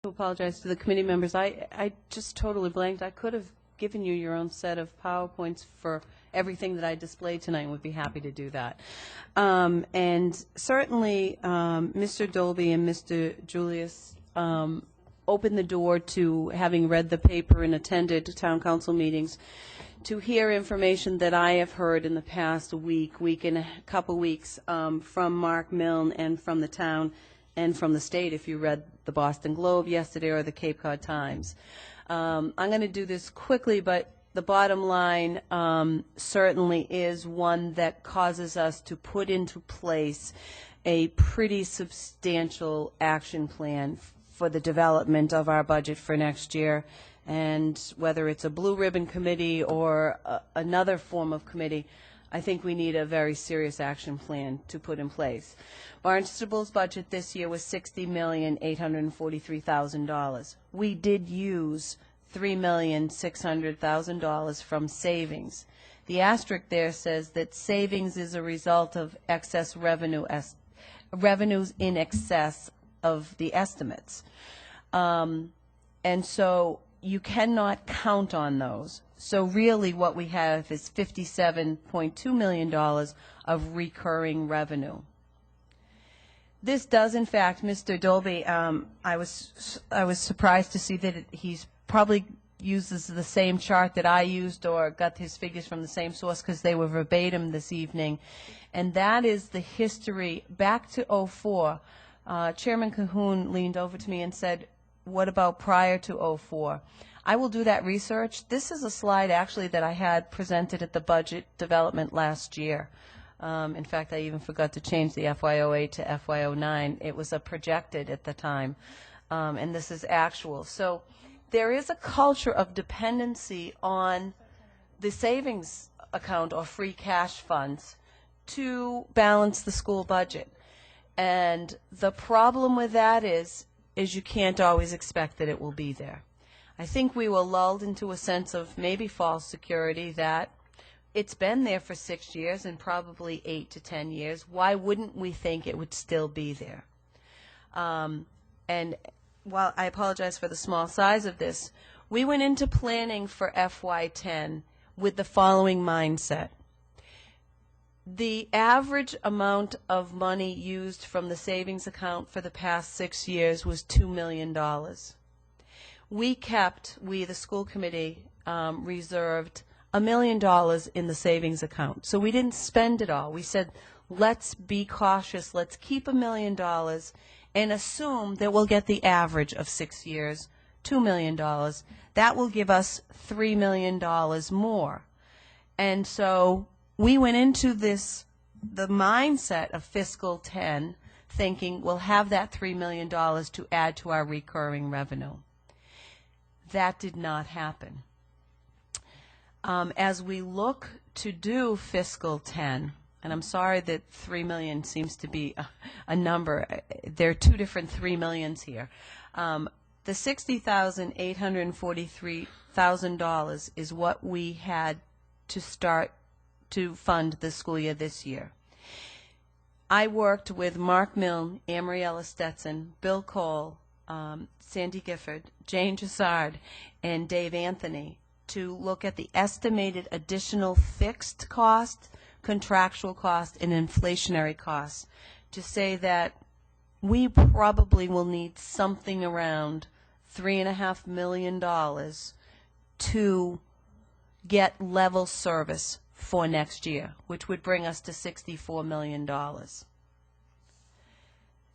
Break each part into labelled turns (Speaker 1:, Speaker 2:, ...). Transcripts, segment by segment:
Speaker 1: apologize to the committee members. I just totally blanked. I could have given you your own set of PowerPoints for everything that I displayed tonight and would be happy to do that. And certainly Mr. Dolby and Mr. Julius opened the door to, having read the paper and attended town council meetings, to hear information that I have heard in the past week and a couple weeks from Mark Milne and from the town and from the state, if you read the Boston Globe yesterday or the Cape Cod Times. I'm going to do this quickly, but the bottom line certainly is one that causes us to put into place a pretty substantial action plan for the development of our budget for next year. And whether it's a blue ribbon committee or another form of committee, I think we need a very serious action plan to put in place. Barnstable's budget this year was $60,843,000. We did use $3,600,000 from savings. The asterisk there says that savings is a result of excess revenues in excess of the estimates. And so you cannot count on those. So really what we have is $57.2 million of recurring revenue. This does, in fact, Mr. Dolby, I was surprised to see that he's probably uses the same chart that I used or got his figures from the same source because they were verbatim this evening. And that is the history back to '04. Chairman Cahoon leaned over to me and said, what about prior to '04? I will do that research. This is a slide actually that I had presented at the budget development last year. In fact, I even forgot to change the FY08 to FY09. It was a projected at the time, and this is actual. So there is a culture of dependency on the savings account or free cash funds to balance the school budget. And the problem with that is you can't always expect that it will be there. I think we were lulled into a sense of maybe false security that it's been there for 6 years and probably 8 to 10 years. Why wouldn't we think it would still be there? And while I apologize for the small size of this, we went into planning for FY10 with the following mindset. The average amount of money used from the savings account for the past 6 years was $2 million. We, the school committee, reserved $1 million in the savings account. So we didn't spend it all. We said, let's be cautious. Let's keep $1 million and assume that we'll get the average of 6 years, $2 million. That will give us $3 million more. And so we went into this, the mindset of fiscal 10, thinking we'll have that $3 million to add to our recurring revenue. That did not happen. As we look to do fiscal 10, and I'm sorry that $3 million seems to be a number. There are two different $3 millions here. The $60,843,000 is what we had to start to fund the school year this year. I worked with Mark Milne, Amriella Stetson, Bill Cole, Sandy Gifford, Jane Jassard, and Dave Anthony to look at the estimated additional fixed cost, contractual cost, and inflationary costs to say that we probably will need something around $3.5 million to get level service for next year, which would bring us to $64 million.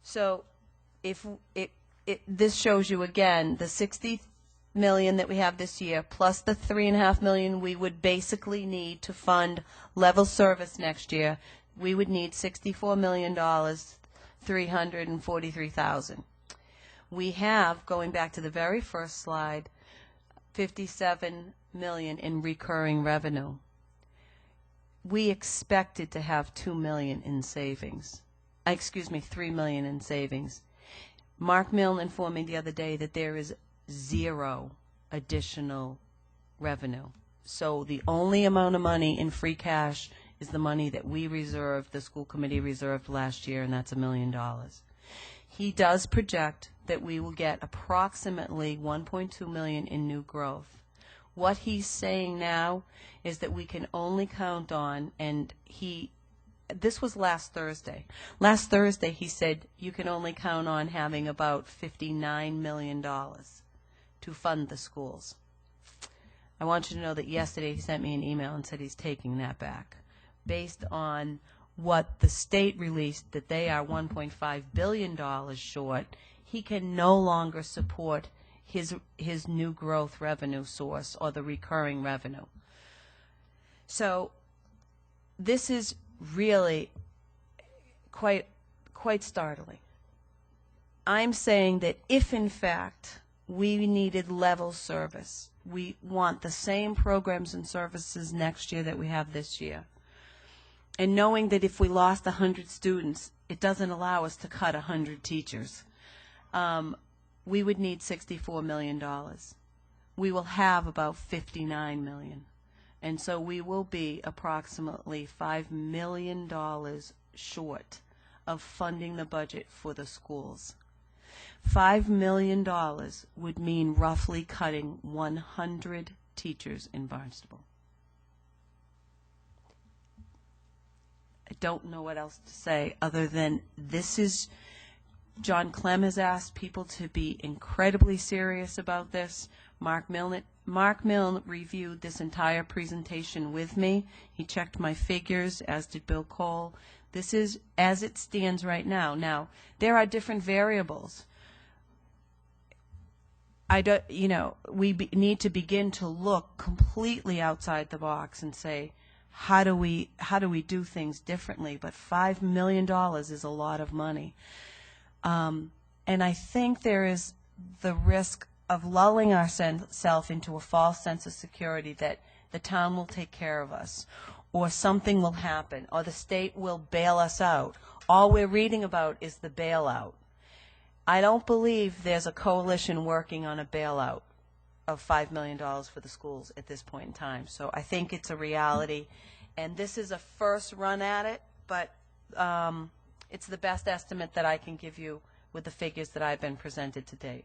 Speaker 1: So if this shows you again the $60 million that we have this year plus the $3.5 million we would basically need to fund level service next year. We would need $64,343,000. We have, going back to the very first slide, $57 million in recurring revenue. We expected to have $2 million in savings. $3 million in savings. Mark Milne informed me the other day that there is zero additional revenue. So the only amount of money in free cash is the money that we reserved, the school committee reserved last year, and that's $1 million. He does project that we will get approximately 1.2 million in new growth. What he's saying now is that we can only count on, and this was last Thursday. Last Thursday he said you can only count on having about $59 million to fund the schools. I want you to know that yesterday he sent me an email and said he's taking that back. Based on what the state released, that they are $1.5 billion short, he can no longer support his new growth revenue source or the recurring revenue. So this is really quite startling. I'm saying that if in fact we needed level service, we want the same programs and services next year that we have this year, and knowing that if we lost 100 students, it doesn't allow us to cut 100 teachers, we would need $64 million. We will have about $59 million. And so we will be approximately $5 million short of funding the budget for the schools. $5 million would mean roughly cutting 100 teachers in Barnstable. I don't know what else to say other than this is, John Clem has asked people to be incredibly serious about this. Mark Milne reviewed this entire presentation with me. He checked my figures, as did Bill Cole. This is as it stands right now. Now, there are different variables. We need to begin to look completely outside the box and say, how do we do things differently? But $5 million is a lot of money. And I think there is the risk of lulling ourselves into a false sense of security that the town will take care of us, or something will happen, or the state will bail us out. All we're reading about is the bailout. I don't believe there's a coalition working on a bailout of $5 million for the schools at this point in time. So I think it's a reality, and this is a first run at it, but it's the best estimate that I can give you with the figures that I've been presented to date.